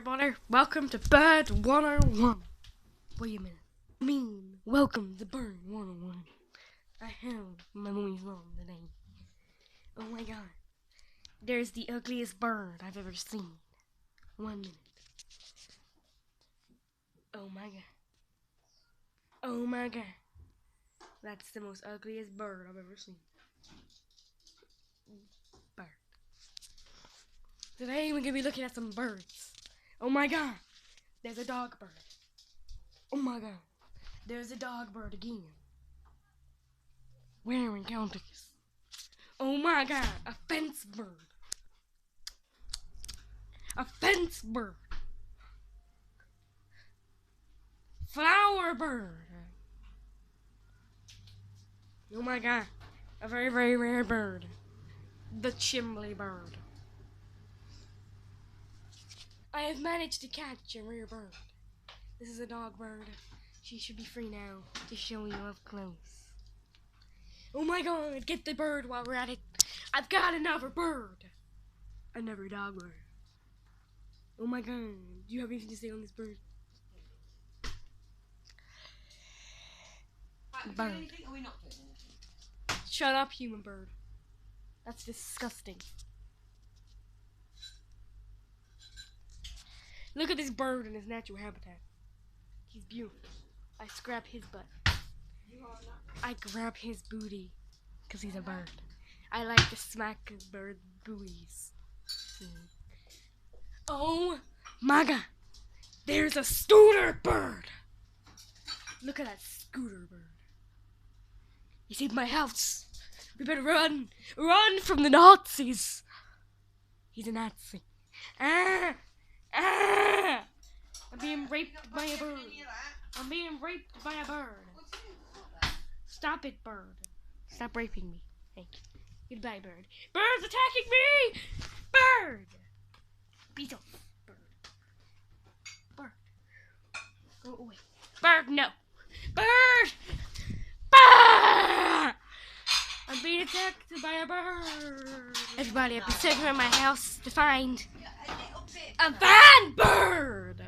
everybody. Welcome to Bird 101. Wait a minute. Welcome to Bird 101. I have my voice on today. Oh my god. There's the ugliest bird I've ever seen. 1 minute. Oh my god. Oh my god. That's the most ugliest bird I've ever seen. Bird. Today we're gonna be looking at some birds. Oh my god. There's a dog bird. Oh my god. There's a dog bird again. Wearing counters. Oh my god. A fence bird. A fence bird. Flower bird. Oh my god. A very, very rare bird. The chimney bird. I have managed to catch a rare bird. This is a dog bird. She should be free now to show you up close. Oh my god, get the bird while we're at it. I've got another bird. Another dog bird. Oh my god, do you have anything to say on this bird? Bird. Anything, or are we not doing anything? Shut up, human bird. That's disgusting. Look at this bird in his natural habitat. He's beautiful. I scrap his butt. I grab his booty because he's a bird. I like to smack bird booties. Oh my god. There's a scooter bird. Look at that scooter bird. He saved my house. We better run. Run from the Nazis. He's a Nazi. Ah! Ah! I'm being raped by a bird. I'm being raped by a bird. Stop it, bird. Stop raping me. Thank you. Goodbye, bird. Bird's attacking me! Bird! Beat off. Bird. Bird. Go away. Bird, no. Bird! Ah! I'm being attacked by a bird. Everybody, I've been searching around my house to find a van bird!